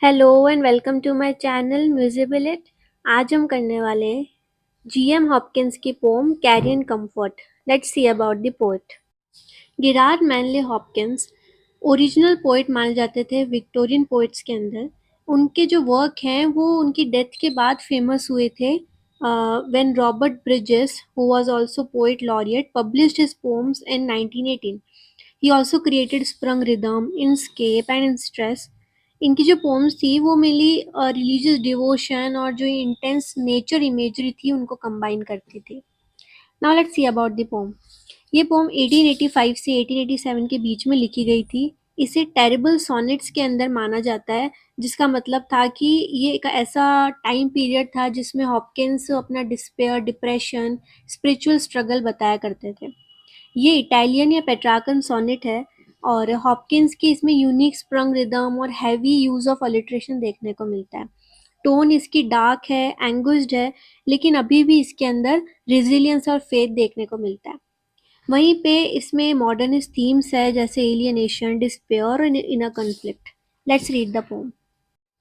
Hello and welcome to my channel musibility. आज हम करने वाले हैं जीएम हॉपकिंस की poem carrion comfort. Let's see about the poet. Gerard Manley Hopkins original poet माने जाते थे विक्टोरियन पोएट्स के अंदर। उनके जो वर्क हैं वो उनकी डेथ के बाद फेमस हुए थे when Robert Bridges who was also poet laureate published his poems in 1918। He also created sprung rhythm inscape and instress. इनकी जो पोम्स थी वो मेनली रिलीजियस डिवोशन और जो इंटेंस नेचर इमेजरी थी उनको कंबाइन करती थी। Now let's see about the pome. ये पोम 1885 से 1887 के बीच में लिखी गई थी। इसे टेरिबल सॉनेट्स के अंदर माना जाता है, जिसका मतलब था कि ये एक ऐसा टाइम पीरियड था जिसमें हॉपकिंस अपना डिस्पेयर, डिप्रेशन, स्पिरिचुअल स्ट्रगल बताया करते थे। ये इटालियन या पेट्रार्कन सोनेट है और हॉपकिंस की इसमें यूनिक स्प्रंग रिदम और हैवी यूज ऑफ अलिट्रेशन देखने को मिलता है। टोन इसकी डार्क है, एंगुस्ड है, लेकिन अभी भी इसके अंदर रेजिलियंस और फेथ देखने को मिलता है। वहीं पे इसमें मॉडर्निस्ट थीम्स है जैसे एलियनेशन, डिस्पेयर और inner conflict. Let's read the pome.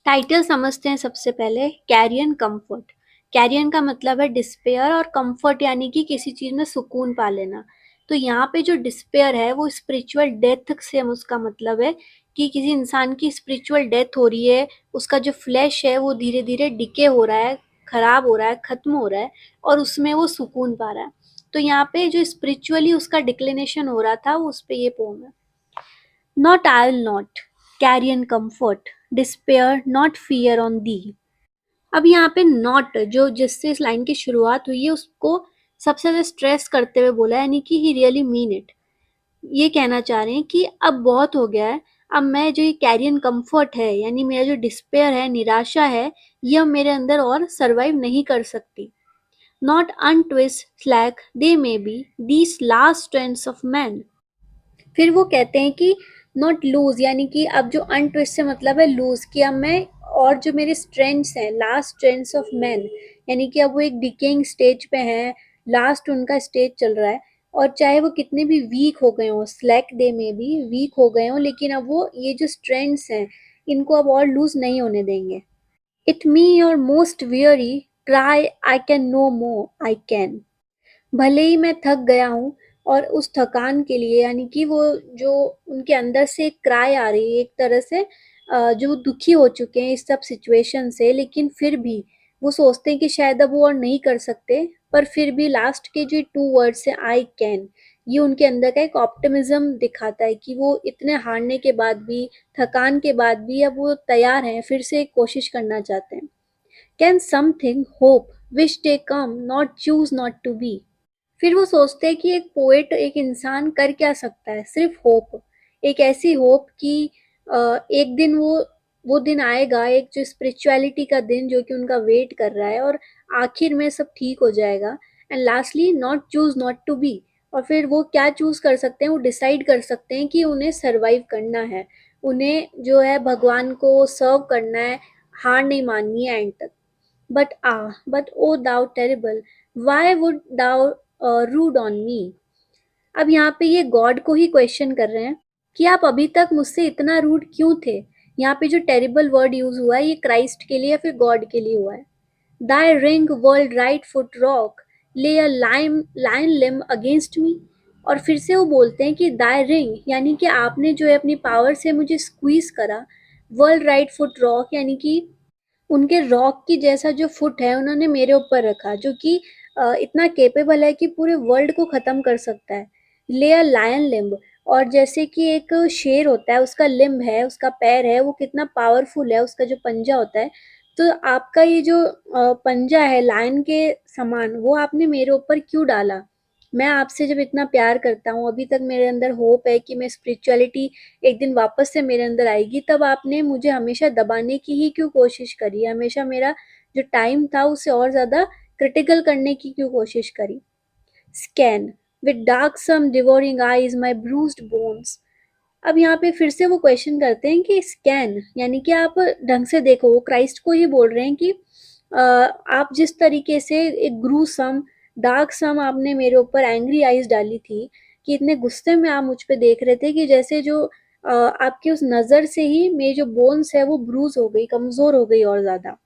Title समझते हैं सबसे पहले, कैरियन कंफर्ट। कैरियन का मतलब है डिस्पेयर और कंफर्ट यानी कि किसी चीज में सुकून पा लेना। तो यहाँ पे जो डिस्पेयर है वो स्पिरिचुअल डेथ से हम उसका मतलब है कि किसी इंसान की स्पिरिचुअल डेथ हो रही है, उसका जो फ्लैश है वो धीरे धीरे डिके हो रहा है, खराब हो रहा है, खत्म हो रहा है और उसमें वो सुकून पा रहा है। तो यहाँ पे जो स्पिरिचुअली उसका डिक्लिनेशन हो रहा था वो उस पे ये पोम है। Not I'll not, carrion comfort, despair not fear on thee। अब यहाँ पे नॉट जो जिससे इस लाइन की शुरुआत हुई है उसको सबसे ज्यादा स्ट्रेस करते हुए बोला है, यानी कि ही रियली मीन इट। ये कहना चाह रहे हैं कि अब बहुत हो गया है। अब मैं जो ये कैरियन कंफर्ट है यानी मेरा जो डिस्पेयर है, निराशा है, ये अब मेरे अंदर और सरवाइव नहीं कर सकती। Not untwist slack they may be these last strengths of man. फिर वो कहते हैं कि नॉट लूज यानी कि अब जो अनट्विस्ट से मतलब है लूज, कि अब मैं और जो मेरे स्ट्रेंथ्स हैं, लास्ट स्ट्रेंथ्स ऑफ मैन, यानी कि अब वो एक डिकेइंग स्टेज पे हैं, लास्ट उनका स्टेज चल रहा है। और चाहे वो कितने भी वीक हो गए हों, स्लैक डे में भी वीक हो गए हों, लेकिन अब वो ये जो स्ट्रेंथ्स हैं इनको अब और लूज नहीं होने देंगे। It me your most weary cry I can no more I can. भले ही मैं थक गया हूँ और उस थकान के लिए यानी कि वो जो उनके अंदर से एक क्राई आ रही है एक तरह से, जो दुखी हो चुके हैं इस सब सिचुएशन से, लेकिन फिर भी वो सोचते हैं कि शायद अब वो और नहीं कर सकते। पर फिर भी लास्ट के जो टू वर्ड्स है आई कैन, ये उनके अंदर का एक ऑप्टिमिज्म दिखाता है कि वो इतने हारने के बाद भी, थकान के बाद भी अब वो तैयार हैं, फिर से एक कोशिश करना चाहते हैं। Can something hope wish day come not choose not to be. फिर वो सोचते हैं कि एक पोएट, एक इंसान कर क्या सकता है, सिर्फ होप। एक ऐसी होप कि एक दिन वो दिन आएगा, एक जो स्पिरिचुअलिटी का दिन जो कि उनका वेट कर रहा है और आखिर में सब ठीक हो जाएगा। And lastly not choose not to be. और फिर वो क्या चूज कर सकते हैं, वो डिसाइड कर सकते हैं कि उन्हें सरवाइव करना है, उन्हें जो है भगवान को सर्व करना है, हार नहीं माननी है एंड तक। but oh thou terrible, why would thou rude on me। अब यहाँ पे ये गॉड को ही क्वेश्चन कर रहे हैं कि आप अभी तक मुझसे इतना रूड क्यों थे। यहाँ पे जो टेरिबल वर्ड यूज हुआ है ये क्राइस्ट के लिए या फिर गॉड के लिए हुआ है। Thy wring world right foot rock lay a line Liam against me. और फिर से वो बोलते हैं कि दाई रिंग यानी कि आपने जो है अपनी पावर से मुझे स्क्वीज करा। वर्ल्ड राइट फुट रॉक यानी कि उनके रॉक की जैसा जो फुट है उन्होंने मेरे ऊपर रखा, जो कि इतना केपेबल है कि पूरे वर्ल्ड को खत्म कर सकता है। ले अ लायन लिम्ब, और जैसे कि एक शेर होता है उसका लिम्ब है, उसका पैर है, वो कितना पावरफुल है, उसका जो पंजा होता है। तो आपका ये जो पंजा है लायन के समान, वो आपने मेरे ऊपर क्यों डाला। मैं आपसे जब इतना प्यार करता हूँ, अभी तक मेरे अंदर होप है कि मैं स्पिरिचुअलिटी एक दिन वापस से मेरे अंदर आएगी, तब आपने मुझे हमेशा दबाने की ही क्यों कोशिश करी, हमेशा मेरा जो टाइम था उसे और ज़्यादा क्रिटिकल करने की क्यों कोशिश करी। Scan with darksome devouring eyes my bruised bones. अब यहाँ पे फिर से वो क्वेश्चन करते हैं कि स्कैन यानी कि आप ढंग से देखो, वो क्राइस्ट को ही बोल रहे हैं कि आप जिस तरीके से एक ग्रूसम डार्क सम आपने मेरे ऊपर एंग्री आइज डाली थी, कि इतने गुस्से में आप मुझ पे देख रहे थे कि जैसे जो आपकी उस नज़र से ही मेरी जो बोन्स है वो ब्रूज हो गई, कमज़ोर हो गई और ज़्यादा।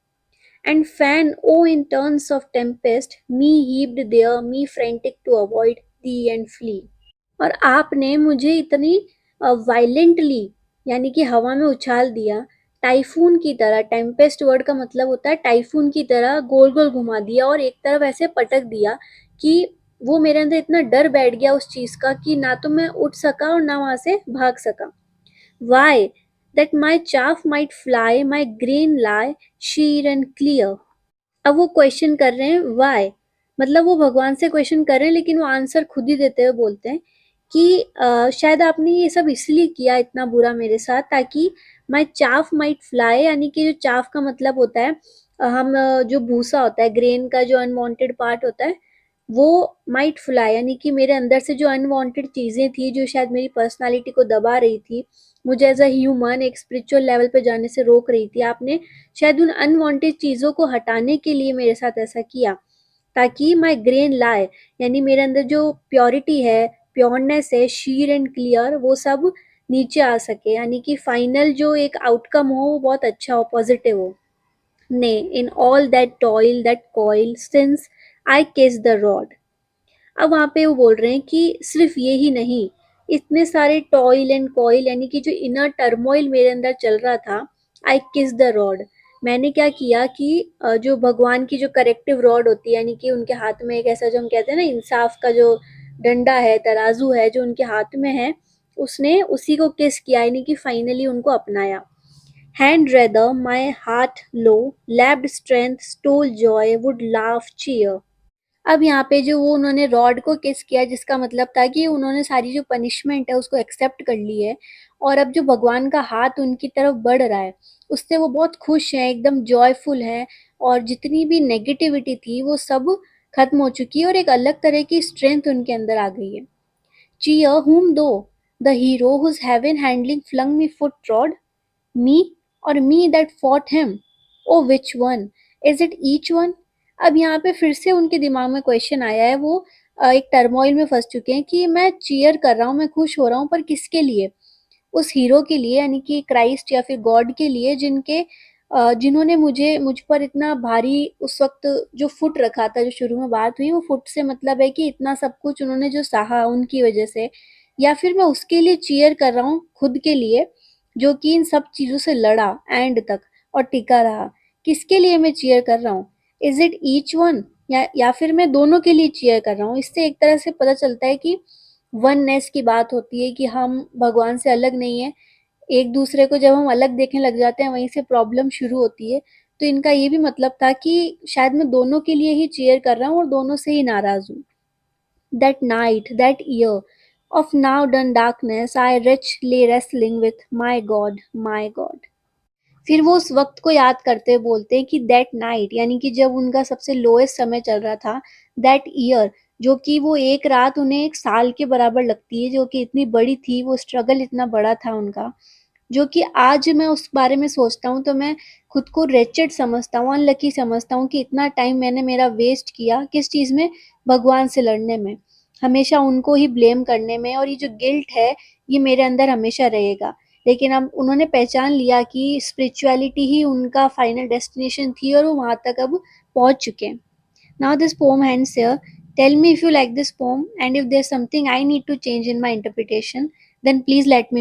And fan, oh, in turns of tempest, me heaved there, me frantic to avoid thee and flee. और आपने मुझे इतनी वायलेंटली यानी कि हवा में उछाल दिया, टाइफून की तरह, टेम्पेस्ट वर्ड का मतलब होता है टाइफून की तरह गोल गोल घुमा दिया और एक तरफ ऐसे पटक दिया कि वो मेरे अंदर इतना डर बैठ गया उस चीज़ का कि ना तो मैं उठ सका और ना वहाँ से भाग सका। Why that my chaff might fly my green lie sheer and clear. अब वो क्वेश्चन कर रहे हैं व्हाई, मतलब वो भगवान से क्वेश्चन कर रहे हैं लेकिन वो आंसर खुद ही देते हुए बोलते हैं कि शायद आपने ये सब इसलिए किया इतना बुरा मेरे साथ ताकि माई चाफ माइट फ्लाई, यानी कि जो चाफ का मतलब होता है जो भूसा होता है ग्रेन का जो अनवांटेड पार्ट होता है वो माइट फ्लाई, यानी कि मेरे अंदर से जो अनवांटेड चीज़ें थी जो शायद मेरी पर्सनालिटी को दबा रही थी, मुझे एज अ ह्यूमन एक स्पिरिचुअल लेवल पे जाने से रोक रही थी, आपने शायद उन अनवांटेड चीज़ों को हटाने के लिए मेरे साथ ऐसा किया ताकि माई ग्रेन लाए, यानी मेरे अंदर जो प्योरिटी है, प्योरनेस है, शीर एंड क्लियर, वो सब नीचे आ सके, यानी कि फाइनल जो एक आउटकम हो वो बहुत अच्छा हो, पॉजिटिव हो। ने in all that toil that coil since I किस द रॉड। अब वहाँ पे वो बोल रहे हैं कि सिर्फ ये ही नहीं, इतने सारे टॉयल एंड कॉइल यानी कि जो इनर टर्मोइल मेरे अंदर चल रहा था, आई किस द रॉड, मैंने क्या किया कि जो भगवान की जो करेक्टिव रॉड होती है, यानी कि उनके हाथ में एक ऐसा जो हम कहते हैं ना इंसाफ का जो डंडा है, तराजू है जो उनके हाथ में है, उसने उसी को किस किया, यानी कि फाइनली उनको अपनाया। Hand rather my heart lo lapped strength stole joy would laugh cheer. अब यहाँ पे जो वो उन्होंने रॉड को किस किया जिसका मतलब था कि उन्होंने सारी जो पनिशमेंट है उसको एक्सेप्ट कर ली है और अब जो भगवान का हाथ उनकी तरफ बढ़ रहा है उससे वो बहुत खुश हैं, एकदम जॉयफुल हैं और जितनी भी नेगेटिविटी थी वो सब खत्म हो चुकी है और एक अलग तरह की स्ट्रेंथ उनके अंदर आ गई है। Cheer whom though the hero whose heaven handling flung me foot trod? Me or me that fought him? Oh, which one? Is it each one? अब यहाँ पे फिर से उनके दिमाग में क्वेश्चन आया है, वो एक टर्मोइल में फंस चुके हैं कि मैं चीयर कर रहा हूँ, मैं खुश हो रहा हूँ, पर किसके लिए? उस हीरो के लिए, यानी कि क्राइस्ट या फिर गॉड के लिए जिन्होंने मुझ पर इतना भारी उस वक्त जो फुट रखा था, जो शुरू में बात हुई वो फुट से मतलब है कि इतना सब कुछ उन्होंने जो सहा उनकी वजह से, या फिर मैं उसके लिए चीयर कर रहा हूँ खुद के लिए जो कि इन सब चीज़ों से लड़ा एंड तक और टिका रहा। किसके लिए मैं चीयर कर रहा हूँ? इज इट ईच वन, या फिर मैं दोनों के लिए चीयर कर रहा हूँ? इससे एक तरह से पता चलता है कि वननेस की बात होती है कि हम भगवान से अलग नहीं है, एक दूसरे को जब हम अलग देखने लग जाते हैं वहीं से प्रॉब्लम शुरू होती है। तो इनका ये भी मतलब था कि शायद मैं दोनों के लिए ही चीयर कर रहा हूँ और दोनों से ही नाराज हूँ। That night that year of now done darkness I rich ले रेसलिंग विथ माई गॉड। फिर वो उस वक्त को याद करते हुए बोलते हैं कि दैट नाइट, यानी कि जब उनका सबसे लोएस्ट समय चल रहा था, दैट ईयर, जो कि वो एक रात उन्हें एक साल के बराबर लगती है, जो कि इतनी बड़ी थी, वो स्ट्रगल इतना बड़ा था उनका, जो कि आज मैं उस बारे में सोचता हूँ तो मैं खुद को रेचेड समझता हूँ, अनलकी समझता हूँ कि इतना टाइम मैंने मेरा वेस्ट किया किस चीज़ में, भगवान से लड़ने में, हमेशा उनको ही ब्लेम करने में, और ये जो गिल्ट है ये मेरे अंदर हमेशा रहेगा। लेकिन अब उन्होंने पहचान लिया कि स्पिरिचुअलिटी ही उनका फाइनल डेस्टिनेशन थी और वो वहाँ तक अब पहुँच चुके हैं। Now this pome ends here. Tell me if you like this poem and if there's something I need to change in my interpretation, then please let me